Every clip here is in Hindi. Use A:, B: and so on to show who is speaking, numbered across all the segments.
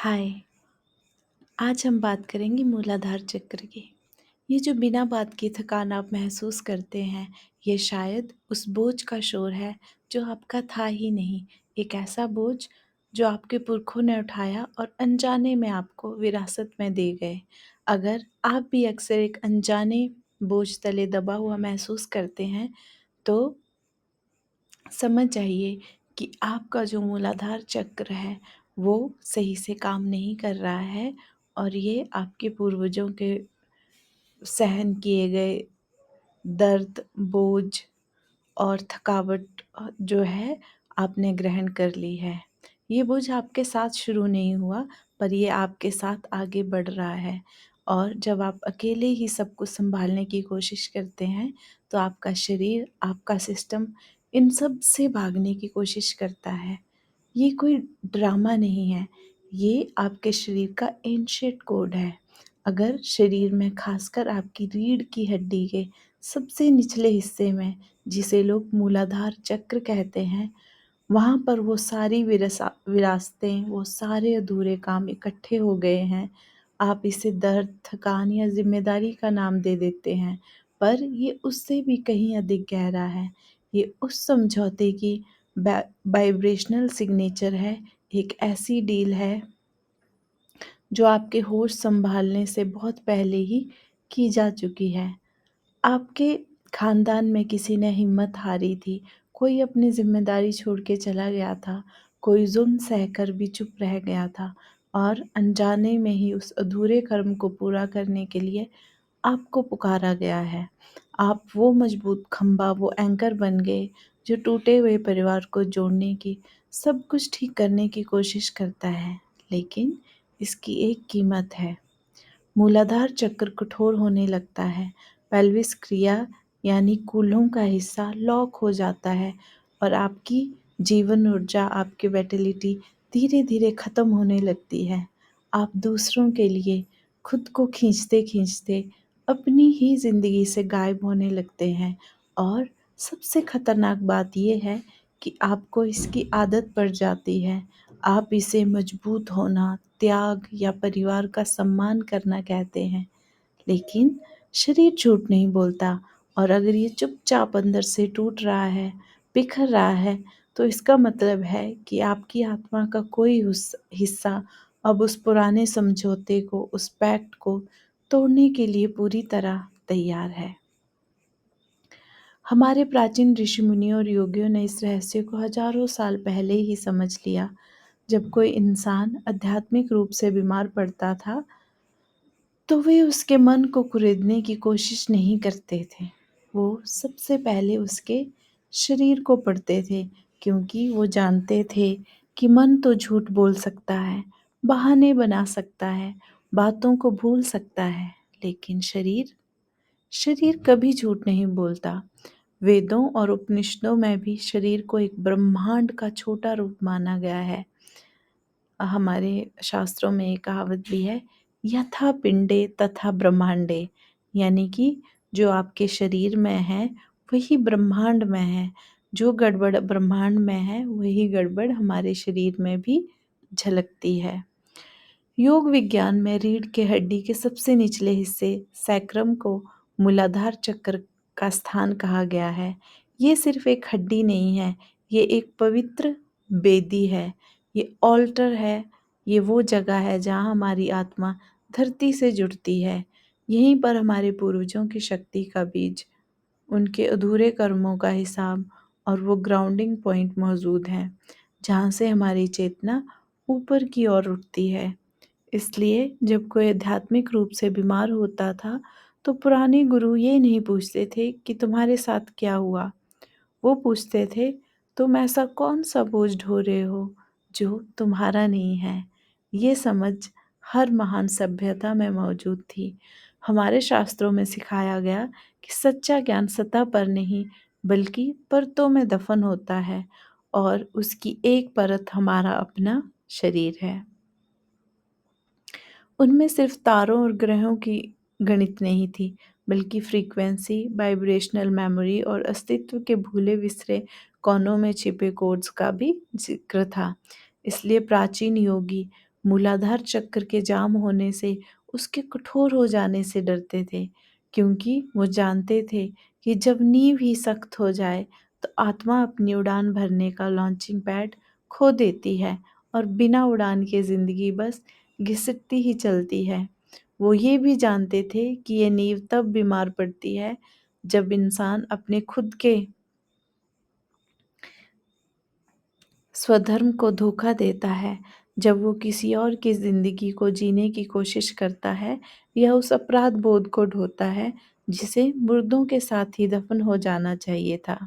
A: हाय। आज हम बात करेंगे मूलाधार चक्र की। ये जो बिना बात की थकान आप महसूस करते हैं, ये शायद उस बोझ का शोर है जो आपका था ही नहीं। एक ऐसा बोझ जो आपके पुरखों ने उठाया और अनजाने में आपको विरासत में दे गए। अगर आप भी अक्सर एक अनजाने बोझ तले दबा हुआ महसूस करते हैं, तो समझ जाइए कि आपका जो मूलाधार चक्र है वो सही से काम नहीं कर रहा है, और ये आपके पूर्वजों के सहन किए गए दर्द, बोझ और थकावट जो है आपने ग्रहण कर ली है। ये बोझ आपके साथ शुरू नहीं हुआ, पर ये आपके साथ आगे बढ़ रहा है। और जब आप अकेले ही सब कुछ सँभालने की कोशिश करते हैं, तो आपका शरीर, आपका सिस्टम इन सब से भागने की कोशिश करता है। ये कोई ड्रामा नहीं है, ये आपके शरीर का एंशिएंट कोड है। अगर शरीर में, खासकर आपकी रीढ़ की हड्डी के सबसे निचले हिस्से में, जिसे लोग मूलाधार चक्र कहते हैं, वहाँ पर वो सारी विरासतें, वो सारे अधूरे काम इकट्ठे हो गए हैं। आप इसे दर्द, थकान या ज़िम्मेदारी का नाम दे देते हैं, पर ये उससे भी कहीं अधिक गहरा है। ये उस समझौते की वाइब्रेशनल सिग्नेचर है, एक ऐसी डील है जो आपके होश संभालने से बहुत पहले ही की जा चुकी है। आपके खानदान में किसी ने हिम्मत हारी थी, कोई अपनी ज़िम्मेदारी छोड़ के चला गया था, कोई ज़ुल्म सहकर भी चुप रह गया था, और अनजाने में ही उस अधूरे कर्म को पूरा करने के लिए आपको पुकारा गया है। आप वो मजबूत खंभा, वो एंकर बन गए जो टूटे हुए परिवार को जोड़ने की, सब कुछ ठीक करने की कोशिश करता है। लेकिन इसकी एक कीमत है। मूलाधार चक्र कठोर होने लगता है, पेल्विस क्रिया यानी कूल्हों का हिस्सा लॉक हो जाता है, और आपकी जीवन ऊर्जा, आपकी विटैलिटी धीरे-धीरे खत्म होने लगती है। आप दूसरों के लिए खुद को खींचते-खींचते अपनी ही ज़िंदगी से गायब होने लगते हैं, और सबसे खतरनाक बात ये है कि आपको इसकी आदत पड़ जाती है। आप इसे मजबूत होना, त्याग या परिवार का सम्मान करना कहते हैं, लेकिन शरीर झूठ नहीं बोलता। और अगर ये चुपचाप अंदर से टूट रहा है, बिखर रहा है, तो इसका मतलब है कि आपकी आत्मा का कोई हिस्सा अब उस पुराने समझौते को, उस पैक्ट को तोड़ने के लिए पूरी तरह तैयार है। हमारे प्राचीन ऋषि मुनियों और योगियों ने इस रहस्य को हजारों साल पहले ही समझ लिया। जब कोई इंसान आध्यात्मिक रूप से बीमार पड़ता था, तो वे उसके मन को कुरेदने की कोशिश नहीं करते थे। वो सबसे पहले उसके शरीर को पढ़ते थे, क्योंकि वो जानते थे कि मन तो झूठ बोल सकता है, बहाने बना सकता है, बातों को भूल सकता है, लेकिन शरीर शरीर कभी झूठ नहीं बोलता। वेदों और उपनिषदों में भी शरीर को एक ब्रह्मांड का छोटा रूप माना गया है। हमारे शास्त्रों में एक कहावत भी है, यथा पिंडे तथा ब्रह्मांडे, यानी कि जो आपके शरीर में है वही ब्रह्मांड में है। जो गड़बड़ ब्रह्मांड में है वही गड़बड़ हमारे शरीर में भी झलकती है। योग विज्ञान में रीढ़ के हड्डी के सबसे निचले हिस्से सैक्रम को मूलाधार चक्र का स्थान कहा गया है। ये सिर्फ एक हड्डी नहीं है, ये एक पवित्र वेदी है, ये ऑल्टर है, ये वो जगह है जहाँ हमारी आत्मा धरती से जुड़ती है। यहीं पर हमारे पूर्वजों की शक्ति का बीज, उनके अधूरे कर्मों का हिसाब और वो ग्राउंडिंग पॉइंट मौजूद हैं, जहाँ से हमारी चेतना ऊपर की ओर उठती है। इसलिए जब कोई आध्यात्मिक रूप से बीमार होता था, तो पुराने गुरु ये नहीं पूछते थे कि तुम्हारे साथ क्या हुआ। वो पूछते थे, तुम ऐसा कौन सा बोझ ढो रहे हो जो तुम्हारा नहीं है। ये समझ हर महान सभ्यता में मौजूद थी। हमारे शास्त्रों में सिखाया गया कि सच्चा ज्ञान सतह पर नहीं, बल्कि परतों में दफन होता है, और उसकी एक परत हमारा अपना शरीर है। उनमें सिर्फ तारों और ग्रहों की गणित नहीं थी, बल्कि फ्रीक्वेंसी, वाइब्रेशनल मेमोरी और अस्तित्व के भूले बिसरे कोनों में छिपे कोड्स का भी जिक्र था। इसलिए प्राचीन योगी मूलाधार चक्र के जाम होने से, उसके कठोर हो जाने से डरते थे, क्योंकि वो जानते थे कि जब नींव ही सख्त हो जाए तो आत्मा अपनी उड़ान भरने का लॉन्चिंग पैड खो देती है और बिना उड़ान के ज़िंदगी बस घिसटती ही चलती है। वो ये भी जानते थे कि ये नींव तब बीमार पड़ती है जब इंसान अपने खुद के स्वधर्म को धोखा देता है, जब वो किसी और की ज़िंदगी को जीने की कोशिश करता है या उस अपराध बोध को ढोता है जिसे मुर्दों के साथ ही दफन हो जाना चाहिए था।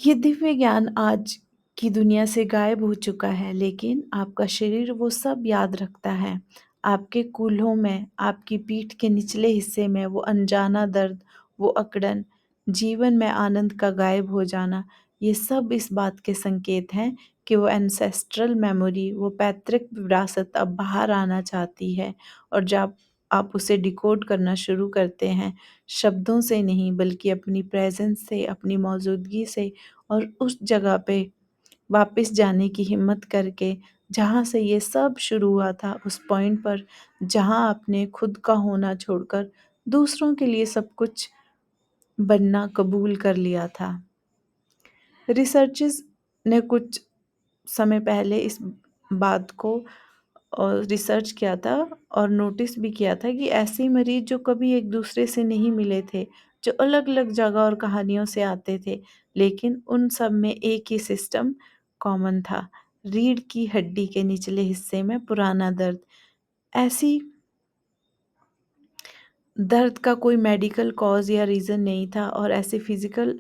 A: ये दिव्य ज्ञान आज की दुनिया से गायब हो चुका है, लेकिन आपका शरीर वो सब याद रखता है। आपके कूल्हों में, आपकी पीठ के निचले हिस्से में वो अनजाना दर्द, वो अकड़न, जीवन में आनंद का गायब हो जाना, ये सब इस बात के संकेत हैं कि वो एंसेस्ट्रल मेमोरी, वो पैतृक विरासत अब बाहर आना चाहती है। और जब आप उसे डिकोड करना शुरू करते हैं, शब्दों से नहीं बल्कि अपनी प्रेज़ेंस से, अपनी मौजूदगी से, और उस जगह पे वापस जाने की हिम्मत करके जहाँ से ये सब शुरू हुआ था, उस पॉइंट पर जहाँ आपने खुद का होना छोड़कर दूसरों के लिए सब कुछ बनना कबूल कर लिया था। रिसर्चर्स ने कुछ समय पहले इस बात को रिसर्च किया था और नोटिस भी किया था कि ऐसे मरीज जो कभी एक दूसरे से नहीं मिले थे, जो अलग-अलग जगह और कहानियों से आते थे, लेकिन उन सब में एक ही सिस्टम कॉमन था, रीढ़ की हड्डी के निचले हिस्से में पुराना दर्द। ऐसी दर्द का कोई मेडिकल कॉज़ या रीज़न नहीं था और ऐसे फिज़िकल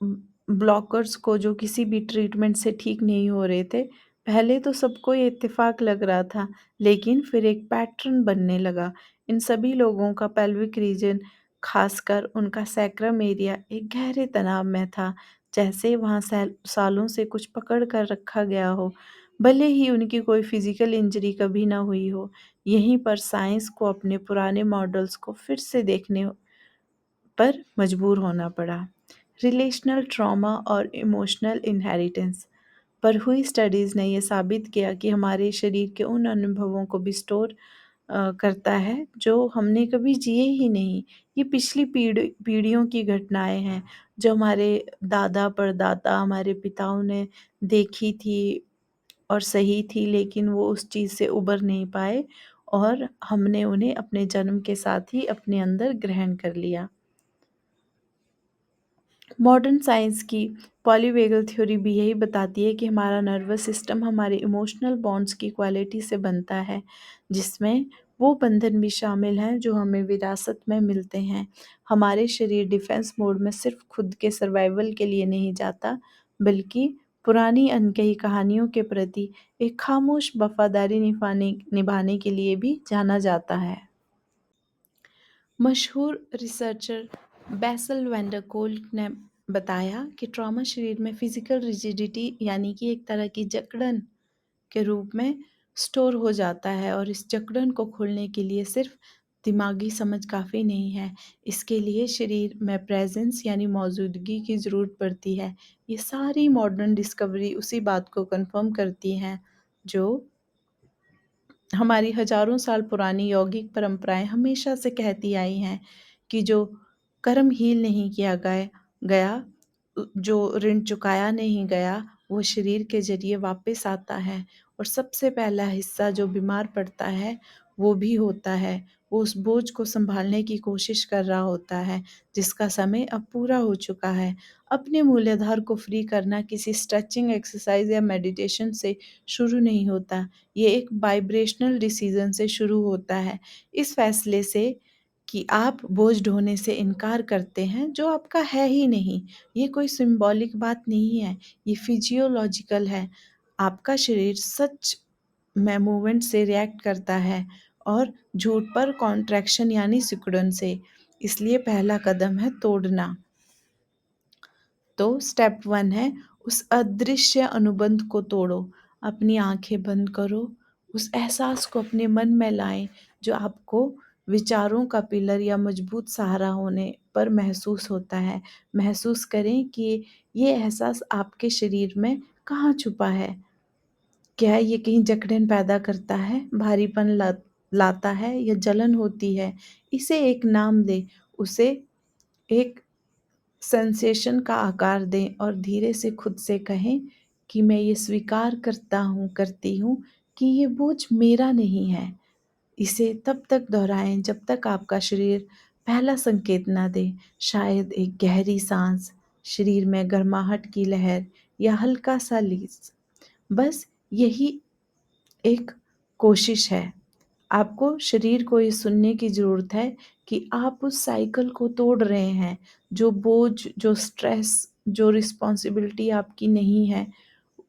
A: ब्लॉकर्स को जो किसी भी ट्रीटमेंट से ठीक नहीं हो रहे थे। पहले तो सबको ये इत्तेफ़ाक लग रहा था, लेकिन फिर एक पैटर्न बनने लगा। इन सभी लोगों का पेल्विक रीजन, ख़ासकर उनका सैक्रम एरिया एक गहरे तनाव में था, जैसे वहाँ सालों से कुछ पकड़ कर रखा गया हो, भले ही उनकी कोई फ़िज़िकल इंजरी कभी ना हुई हो। यहीं पर साइंस को अपने पुराने मॉडल्स को फिर से देखने पर मजबूर होना पड़ा। रिलेशनल ट्रॉमा और इमोशनल इनहेरिटेंस पर हुई स्टडीज़ ने ये साबित किया कि हमारे शरीर के उन अनुभवों को भी स्टोर करता है जो हमने कभी जिए ही नहीं। ये पिछली पीढ़ियों की घटनाएँ हैं जो हमारे दादा परदादा हमारे पिताओं ने देखी थी और सही थी, लेकिन वो उस चीज़ से उबर नहीं पाए और हमने उन्हें अपने जन्म के साथ ही अपने अंदर ग्रहण कर लिया। मॉडर्न साइंस की पॉलीवेगल थ्योरी भी यही बताती है कि हमारा नर्वस सिस्टम हमारे इमोशनल बॉन्ड्स की क्वालिटी से बनता है, जिसमें वो बंधन भी शामिल हैं जो हमें विरासत में मिलते हैं। हमारे शरीर डिफेंस मोड में सिर्फ खुद के सर्वाइवल के लिए नहीं जाता, बल्कि पुरानी अनकही कहानियों के प्रति एक खामोश वफादारी निभाने निभाने के लिए भी जाना जाता है। मशहूर रिसर्चर बेसल वैंडरकोल्ट ने बताया कि ट्रॉमा शरीर में फिजिकल रिजिडिटी यानी कि एक तरह की जकड़न के रूप में स्टोर हो जाता है और इस जकड़न को खोलने के लिए सिर्फ दिमागी समझ काफ़ी नहीं है, इसके लिए शरीर में प्रेजेंस यानी मौजूदगी की ज़रूरत पड़ती है। ये सारी मॉडर्न डिस्कवरी उसी बात को कंफर्म करती हैं जो हमारी हजारों साल पुरानी यौगिक परंपराएं हमेशा से कहती आई हैं कि जो कर्म हील नहीं किया गया, जो ऋण चुकाया नहीं गया, वो शरीर के जरिए वापस आता है और सबसे पहला हिस्सा जो बीमार पड़ता है वो भी होता है। वो उस बोझ को संभालने की कोशिश कर रहा होता है जिसका समय अब पूरा हो चुका है। अपने मूलाधार को फ्री करना किसी स्ट्रेचिंग एक्सरसाइज या मेडिटेशन से शुरू नहीं होता, ये एक वाइब्रेशनल डिसीजन से शुरू होता है। इस फैसले से कि आप बोझ ढोने से इनकार करते हैं जो आपका है ही नहीं। ये कोई सिंबॉलिक बात नहीं है, ये फिजियोलॉजिकल है। आपका शरीर सच में मूवमेंट से रिएक्ट करता है और झूठ पर कॉन्ट्रैक्शन यानी सिकुड़न से। इसलिए पहला कदम है तोड़ना। तो स्टेप 1 है उस अदृश्य अनुबंध को तोड़ो। अपनी आँखें बंद करो, उस एहसास को अपने मन में लाएँ जो आपको विचारों का पिलर या मजबूत सहारा होने पर महसूस होता है। महसूस करें कि ये एहसास आपके शरीर में कहाँ छुपा है। क्या ये कहीं जकड़न पैदा करता है, भारीपन लाता है या जलन होती है? इसे एक नाम दें, उसे एक सेंसेशन का आकार दें और धीरे से खुद से कहें कि मैं ये स्वीकार करता हूँ, करती हूँ कि ये बोझ मेरा नहीं है। इसे तब तक दोहराएं जब तक आपका शरीर पहला संकेत ना दे, शायद एक गहरी सांस, शरीर में गर्माहट की लहर या हल्का सा लीस। बस यही एक कोशिश है। आपको शरीर को ये सुनने की ज़रूरत है कि आप उस साइकिल को तोड़ रहे हैं। जो बोझ, जो स्ट्रेस, जो रिस्पॉन्सिबिलिटी आपकी नहीं है,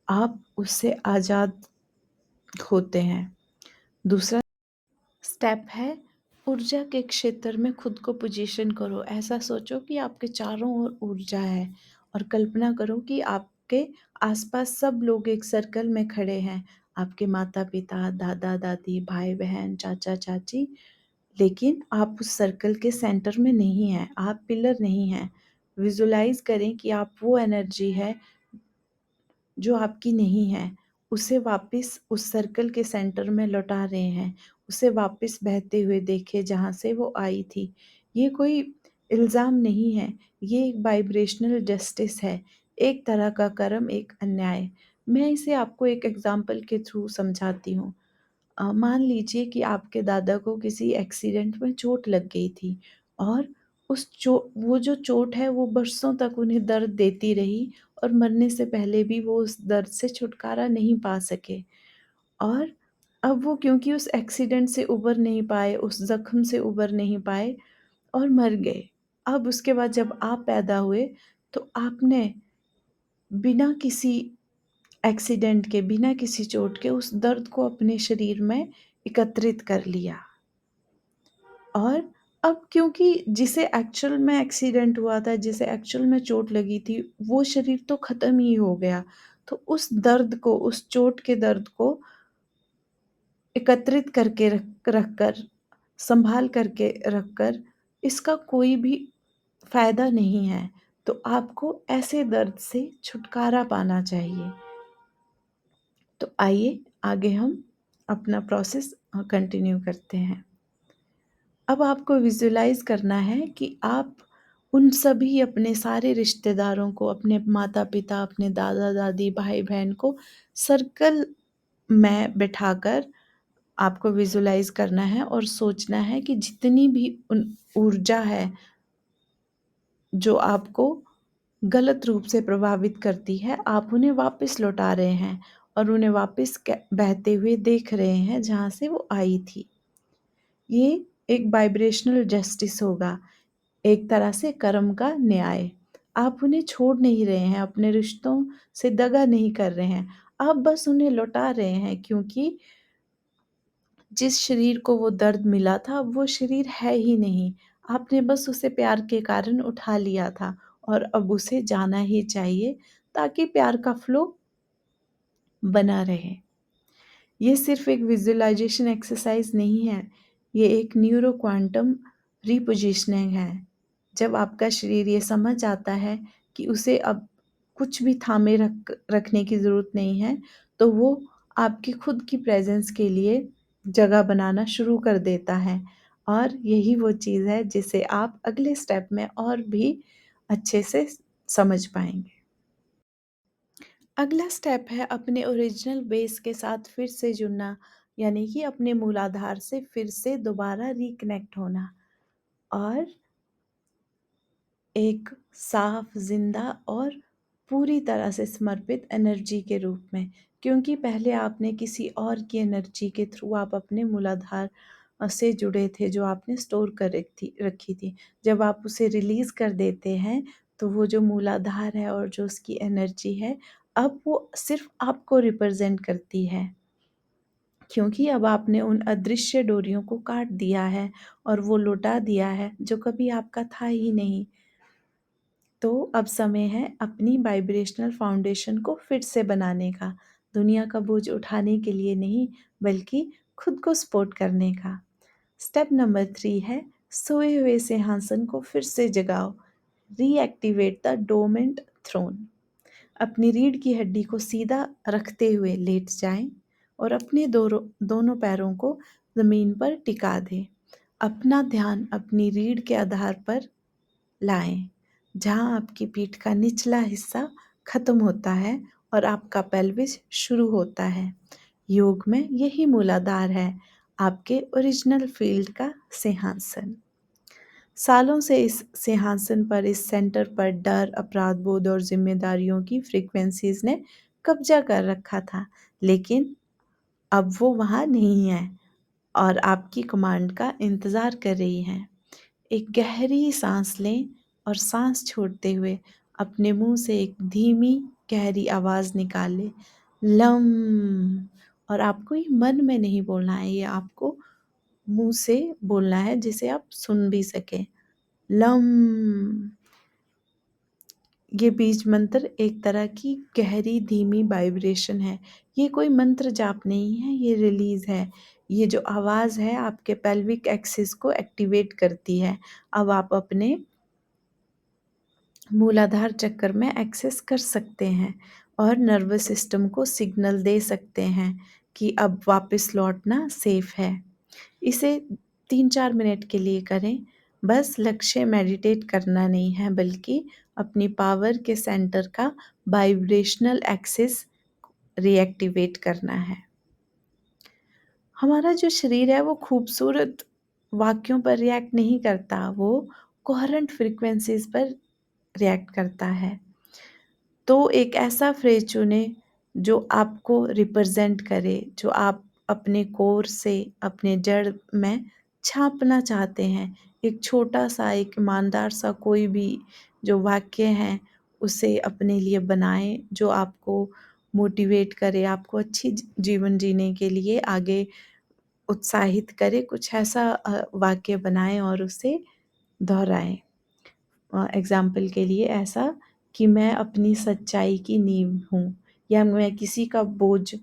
A: आप उससे आज़ाद होते हैं। दूसरा स्टेप है, ऊर्जा के क्षेत्र में खुद को पोजीशन करो। ऐसा सोचो कि आपके चारों ओर ऊर्जा है और कल्पना करो कि आपके आसपास सब लोग एक सर्कल में खड़े हैं। आपके माता-पिता, दादा-दादी, भाई-बहन, चाचा-चाची, लेकिन आप उस सर्कल के सेंटर में नहीं हैं, आप पिलर नहीं हैं। विजुलाइज़ करें कि आप वो एनर्जी है जो आपकी नहीं है, उसे वापस उस सर्कल के सेंटर में लौटा रहे हैं। उसे वापस बहते हुए देखें जहाँ से वो आई थी। ये कोई इल्ज़ाम नहीं है, ये एक वाइब्रेशनल जस्टिस है, एक तरह का कर्म, एक अन्याय। मैं इसे आपको एक एग्ज़ाम्पल के थ्रू समझाती हूँ। मान लीजिए कि आपके दादा को किसी एक्सीडेंट में चोट लग गई थी और वो जो चोट है वो बरसों तक उन्हें दर्द देती रही और मरने से पहले भी वो उस दर्द से छुटकारा नहीं पा सके। और अब वो क्योंकि उस एक्सीडेंट से उबर नहीं पाए, उस ज़ख्म से उबर नहीं पाए और मर गए। अब उसके बाद जब आप पैदा हुए तो आपने बिना किसी एक्सीडेंट के, बिना किसी चोट के उस दर्द को अपने शरीर में एकत्रित कर लिया। और अब क्योंकि जिसे एक्चुअल में एक्सीडेंट हुआ था, जिसे एक्चुअल में चोट लगी थी, वो शरीर तो ख़त्म ही हो गया। तो उस दर्द को, उस चोट के दर्द को एकत्रित करके रख कर, सँभाल करके रखकर, इसका कोई भी फ़ायदा नहीं है। तो आपको ऐसे दर्द से छुटकारा पाना चाहिए। तो आइए आगे हम अपना प्रोसेस कंटिन्यू करते हैं। अब आपको विज़ुअलाइज़ करना है कि आप उन सभी अपने सारे रिश्तेदारों को, अपने माता-पिता, अपने दादा-दादी, भाई-बहन को सर्कल में बिठाकर आपको विज़ुअलाइज़ करना है और सोचना है कि जितनी भी उन ऊर्जा है, जो आपको गलत रूप से प्रभावित करती है, आप उन्हें वापस लौटा रहे हैं और उन्हें वापस बहते हुए देख रहे हैं जहाँ से वो आई थी। ये एक वाइब्रेशनल जस्टिस होगा, एक तरह से कर्म का न्याय। आप उन्हें छोड़ नहीं रहे हैं, अपने रिश्तों से दगा नहीं कर रहे हैं, आप बस उन्हें लौटा रहे हैं क्योंकि जिस शरीर को वो दर्द मिला था, वो शरीर है ही नहीं। आपने बस उसे प्यार के कारण उठा लिया था और अब उसे जाना ही चाहिए ताकि प्यार का फ्लो बना रहे। ये सिर्फ़ एक विज़ुअलाइज़ेशन एक्सरसाइज़ नहीं है, ये एक न्यूरो क्वांटम रिपोज़िशनिंग है। जब आपका शरीर ये समझ आता है कि उसे अब कुछ भी थामे रखने की ज़रूरत नहीं है, तो वो आपकी खुद की प्रेज़ेंस के लिए जगह बनाना शुरू कर देता है और यही वो चीज़ है जिसे आप अगले स्टेप में और भी अच्छे से समझ पाएँगे। अगला स्टेप है अपने ओरिजिनल बेस के साथ फिर से जुड़ना, यानी कि अपने मूलाधार से फिर से दोबारा रिकनेक्ट होना और एक साफ, ज़िंदा और पूरी तरह से समर्पित एनर्जी के रूप में। क्योंकि पहले आपने किसी और की एनर्जी के थ्रू आप अपने मूलाधार से जुड़े थे, जो आपने स्टोर कर रखी थी। जब आप उसे रिलीज़ कर देते हैं, तो वो जो मूलाधार है और जो उसकी एनर्जी है, अब वो सिर्फ़ आपको रिप्रेज़ेंट करती है। क्योंकि अब आपने उन अदृश्य डोरियों को काट दिया है और वो लौटा दिया है, जो कभी आपका था ही नहीं। तो अब समय है अपनी वाइब्रेशनल फाउंडेशन को फिर से बनाने का, दुनिया का बोझ उठाने के लिए नहीं, बल्कि खुद को सपोर्ट करने का। स्टेप नंबर 3 है, सोए हुए सिंहासन को फिर से जगाओ, रीएक्टिवेट द डोमेंट थ्रोन। अपनी रीढ़ की हड्डी को सीधा रखते हुए लेट जाएं, और अपने दोनों पैरों को ज़मीन पर टिका दें। अपना ध्यान अपनी रीढ़ के आधार पर लाएं, जहां आपकी पीठ का निचला हिस्सा खत्म होता है और आपका पेल्विस शुरू होता है। योग में यही मूलाधार है, आपके ओरिजिनल फील्ड का सिंहासन। सालों से इस सिंहासन पर, इस सेंटर पर डर, अपराध बोध और जिम्मेदारियों की फ्रीक्वेंसीज ने कब्जा कर रखा था, लेकिन अब वो वहाँ नहीं है और आपकी कमांड का इंतज़ार कर रही हैं। एक गहरी सांस लें और सांस छोड़ते हुए अपने मुंह से एक धीमी गहरी आवाज़ निकालें, लम। और आपको ये मन में नहीं बोलना है, ये आपको मुंह से बोलना है जिसे आप सुन भी सकें। लम। ये बीज मंत्र एक तरह की गहरी धीमी वाइब्रेशन है। ये कोई मंत्र जाप नहीं है, ये रिलीज है। ये जो आवाज़ है आपके पेल्विक एक्सिस को एक्टिवेट करती है। अब आप अपने मूलाधार चक्र में एक्सेस कर सकते हैं और नर्वस सिस्टम को सिग्नल दे सकते हैं कि अब वापस लौटना सेफ है। इसे 3-4 मिनट के लिए करें। बस लक्ष्य मेडिटेट करना नहीं है, बल्कि अपनी पावर के सेंटर का वाइब्रेशनल एक्सिस रीएक्टिवेट करना है। हमारा जो शरीर है वो खूबसूरत वाक्यों पर रिएक्ट नहीं करता, वो कोहेरेंट फ्रीक्वेंसीज पर रिएक्ट करता है। तो एक ऐसा फ्रेज चुने जो आपको रिप्रेजेंट करे, जो आप अपने कोर से, अपने जड़ में छापना चाहते हैं। एक छोटा सा, एक ईमानदार सा कोई भी जो वाक्य है उसे अपने लिए बनाएं, जो आपको मोटिवेट करे, आपको अच्छी जीवन जीने के लिए आगे उत्साहित करे। कुछ ऐसा वाक्य बनाएं और उसे दोहराएं। एग्ज़ाम्पल के लिए ऐसा कि मैं अपनी सच्चाई की नींव हूँ, या मैं किसी का बोझ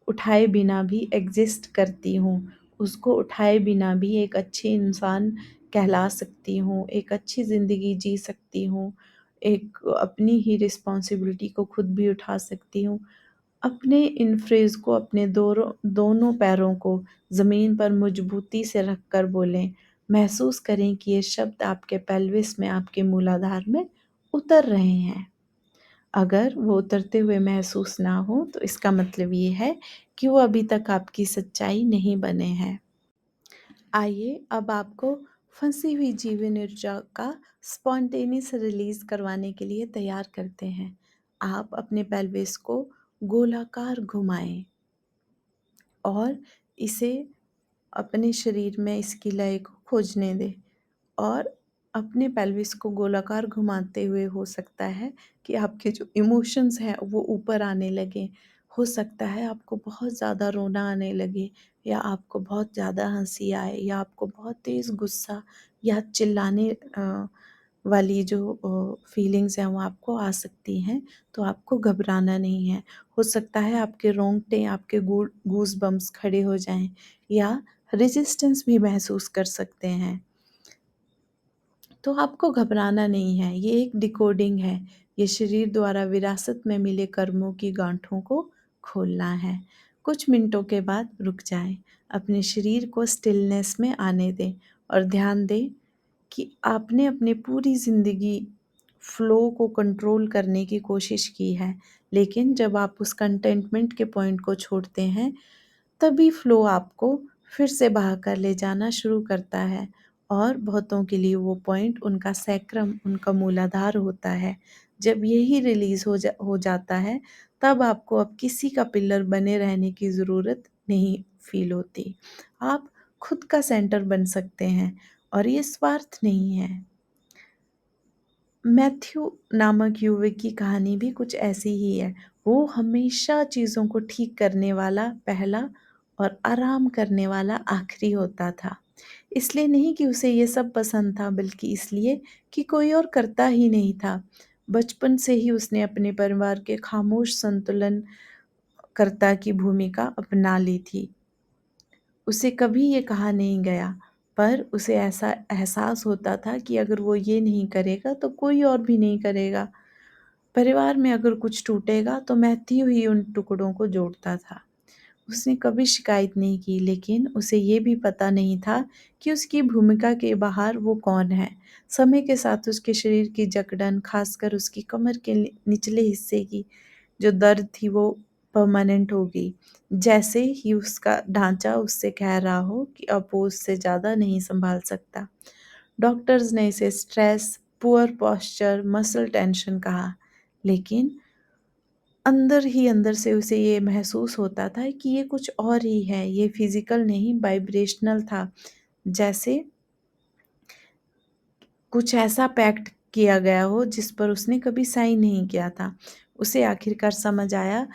A: उठाए बिना भी एग्ज़िस्ट करती हूँ, उसको उठाए बिना भी एक अच्छी इंसान कहला सकती हूँ, एक अच्छी ज़िंदगी जी सकती हूँ, एक अपनी ही रिस्पॉन्सिबिलिटी को खुद भी उठा सकती हूँ। अपने इन फ्रेज़ को अपने दोनों पैरों को ज़मीन पर मजबूती से रखकर बोलें। महसूस करें कि ये शब्द आपके पेल्विस में, आपके मूलाधार में उतर रहे हैं। अगर वो उतरते हुए महसूस ना हो तो इसका मतलब ये है कि वो अभी तक आपकी सच्चाई नहीं बने हैं। आइए अब आपको फंसी हुई जीवन ऊर्जा का स्पॉन्टेनियस रिलीज करवाने के लिए तैयार करते हैं। आप अपने पेल्विस को गोलाकार घुमाएं और इसे अपने शरीर में इसकी लय को खोजने दें। और अपने पेल्विस को गोलाकार घुमाते हुए हो सकता है कि आपके जो इमोशंस हैं वो ऊपर आने लगें। हो सकता है आपको बहुत ज़्यादा रोना आने लगे, या आपको बहुत ज़्यादा हंसी आए, या आपको बहुत तेज़ गुस्सा या चिल्लाने वाली जो फीलिंग्स हैं वो आपको आ सकती हैं। तो आपको घबराना नहीं है। हो सकता है आपके रोंगटे, आपके गूज़ बम्प्स खड़े हो जाएं, या रेजिस्टेंस भी महसूस कर सकते हैं। तो आपको घबराना नहीं है, ये एक डिकोडिंग है। ये शरीर द्वारा विरासत में मिले कर्मों की गांठों को खोलना है। कुछ मिनटों के बाद रुक जाएं, अपने शरीर को स्टिलनेस में आने दें और ध्यान दें कि आपने अपनी पूरी ज़िंदगी फ़्लो को कंट्रोल करने की कोशिश की है, लेकिन जब आप उस कंटेंटमेंट के पॉइंट को छोड़ते हैं, तभी फ़्लो आपको फिर से बहा कर ले जाना शुरू करता है। और बहुतों के लिए वो पॉइंट उनका सैक्रम, उनका मूलाधार होता है। जब यही रिलीज़ हो जाता है, तब आपको अब किसी का पिलर बने रहने की ज़रूरत नहीं फ़ील होती। आप खुद का सेंटर बन सकते हैं और ये स्वार्थ नहीं है। मैथ्यू नामक युवक की कहानी भी कुछ ऐसी ही है। वो हमेशा चीज़ों को ठीक करने वाला पहला और आराम करने वाला आखिरी होता था। इसलिए नहीं कि उसे ये सब पसंद था, बल्कि इसलिए कि कोई और करता ही नहीं था। बचपन से ही उसने अपने परिवार के खामोश संतुलन कर्ता की भूमिका अपना ली थी। उसे कभी ये कहा नहीं गया, पर उसे ऐसा एहसास होता था कि अगर वो ये नहीं करेगा तो कोई और भी नहीं करेगा। परिवार में अगर कुछ टूटेगा तो मैथ्यू ही उन टुकड़ों को जोड़ता था। उसने कभी शिकायत नहीं की, लेकिन उसे ये भी पता नहीं था कि उसकी भूमिका के बाहर वो कौन है। समय के साथ उसके शरीर की जकड़न, खासकर उसकी कमर के निचले हिस्से की जो दर्द थी, वो परमानेंट हो गई। जैसे ही उसका ढांचा उससे कह रहा हो कि अब वो उससे ज़्यादा नहीं संभाल सकता। डॉक्टर्स ने इसे stress, poor posture, muscle tension कहा, लेकिन अंदर ही अंदर से उसे ये महसूस होता था कि ये कुछ और ही है, ये फिजिकल नहीं वाइब्रेशनल था। जैसे कुछ ऐसा पैक्ट किया गया हो जिस पर उसने कभी साइन नहीं किया था। उसे आखिरकार समझ आया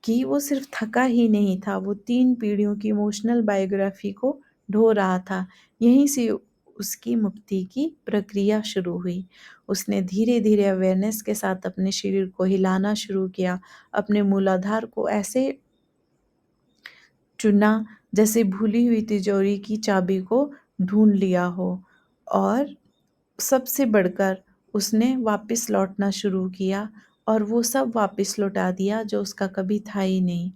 A: कि वो सिर्फ थका ही नहीं था, वो 3 पीढ़ियों की इमोशनल बायोग्राफी को ढो रहा था। यहीं से उसकी मुक्ति की प्रक्रिया शुरू हुई। उसने धीरे-धीरे अवेयरनेस के साथ अपने शरीर को हिलाना शुरू किया, अपने मूलाधार को ऐसे चुना जैसे भूली हुई तिजोरी की चाबी को ढूँढ लिया हो, और सबसे बढ़कर उसने वापस लौटना शुरू किया और वो सब वापस लौटा दिया जो उसका कभी था ही नहीं।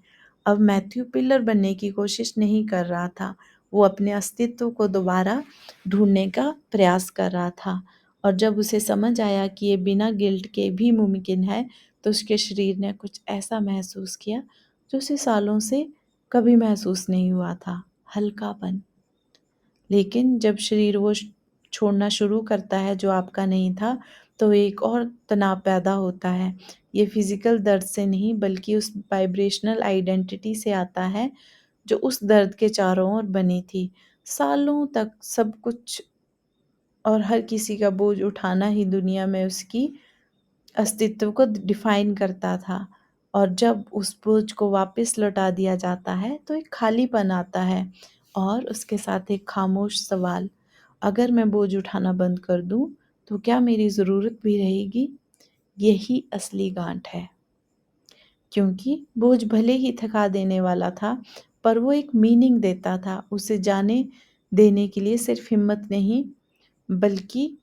A: अब मैथ्यू पिलर बनने की कोशिश नहीं कर रहा था, वो अपने अस्तित्व को दोबारा ढूंढने का प्रयास कर रहा था। और जब उसे समझ आया कि ये बिना गिल्ट के भी मुमकिन है, तो उसके शरीर ने कुछ ऐसा महसूस किया जो उसे सालों से कभी महसूस नहीं हुआ था, हल्कापन। लेकिन जब शरीर वो छोड़ना शुरू करता है जो आपका नहीं था, तो एक और तनाव पैदा होता है। ये फिज़िकल दर्द से नहीं, बल्कि उस वाइब्रेशनल आइडेंटिटी से आता है जो उस दर्द के चारों ओर बनी थी। सालों तक सब कुछ और हर किसी का बोझ उठाना ही दुनिया में उसकी अस्तित्व को डिफाइन करता था। और जब उस बोझ को वापस लौटा दिया जाता है, तो एक खालीपन आता है और उसके साथ एक खामोश सवाल, अगर मैं बोझ उठाना बंद कर दूं, तो क्या मेरी ज़रूरत भी रहेगी? यही असली गांठ है। क्योंकि बोझ भले ही थका देने वाला था, पर वो एक मीनिंग देता था। उसे जाने देने के लिए सिर्फ हिम्मत नहीं, बल्कि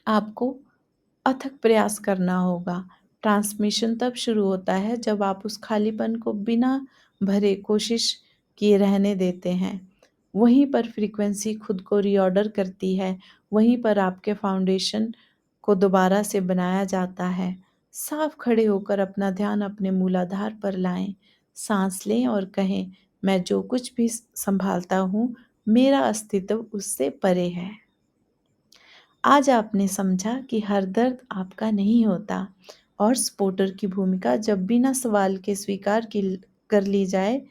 A: आपको अथक प्रयास करना होगा। ट्रांसमिशन तब शुरू होता है जब आप उस खालीपन को बिना भरे कोशिश किए रहने देते हैं। वहीं पर फ्रीक्वेंसी खुद को रीऑर्डर करती है, वहीं पर आपके फाउंडेशन को दोबारा से बनाया जाता है। साफ खड़े होकर अपना ध्यान अपने मूलाधार पर लाएं, सांस लें और कहें, मैं जो कुछ भी संभालता हूँ, मेरा अस्तित्व उससे परे है। आज आपने समझा कि हर दर्द आपका नहीं होता, और सपोर्टर की भूमिका जब बिना सवाल के स्वीकार की कर ली जाए,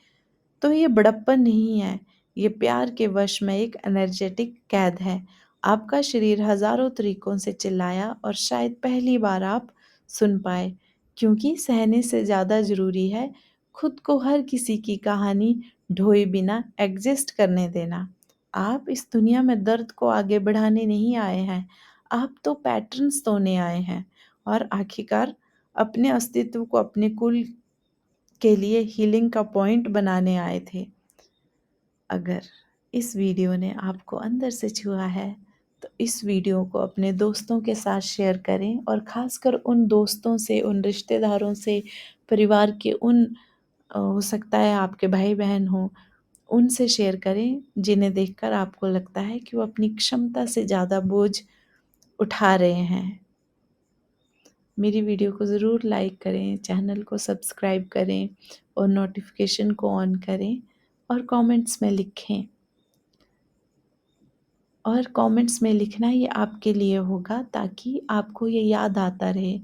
A: तो ये बड़प्पन नहीं है, ये प्यार के वश में एक एनर्जेटिक कैद है। आपका शरीर हजारों तरीकों से चिल्लाया और शायद पहली बार आप सुन पाए, क्योंकि सहने से ज़्यादा ज़रूरी है खुद को हर किसी की कहानी ढोए बिना एग्जिस्ट करने देना। आप इस दुनिया में दर्द को आगे बढ़ाने नहीं आए हैं, आप तो पैटर्न्स तोड़ने आए हैं, और आखिरकार अपने अस्तित्व को अपने कुल के लिए हीलिंग का पॉइंट बनाने आए थे। अगर इस वीडियो ने आपको अंदर से छुआ है, तो इस वीडियो को अपने दोस्तों के साथ शेयर करें, और ख़ासकर उन दोस्तों से, उन रिश्तेदारों से, परिवार के उन हो सकता है आपके भाई-बहन हों, उनसे शेयर करें जिन्हें देखकर आपको लगता है कि वो अपनी क्षमता से ज़्यादा बोझ उठा रहे हैं। मेरी वीडियो को ज़रूर लाइक करें, चैनल को सब्सक्राइब करें और नोटिफिकेशन को ऑन करें, और कमेंट्स में लिखें। और कमेंट्स में लिखना ये आपके लिए होगा, ताकि आपको ये याद आता रहे।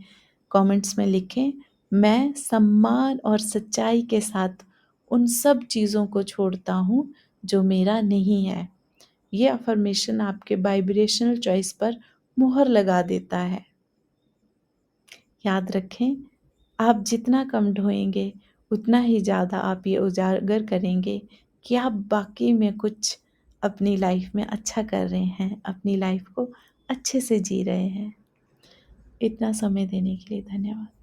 A: कमेंट्स में लिखें, मैं सम्मान और सच्चाई के साथ उन सब चीज़ों को छोड़ता हूँ जो मेरा नहीं है। ये अफ़र्मेशन आपके वाइब्रेशनल चॉइस पर मुहर लगा देता है। याद रखें, आप जितना कम ढोएंगे, उतना ही ज़्यादा आप ये उजागर करेंगे कि आप वाक़ई में कुछ अपनी लाइफ में अच्छा कर रहे हैं, अपनी लाइफ को अच्छे से जी रहे हैं। इतना समय देने के लिए धन्यवाद।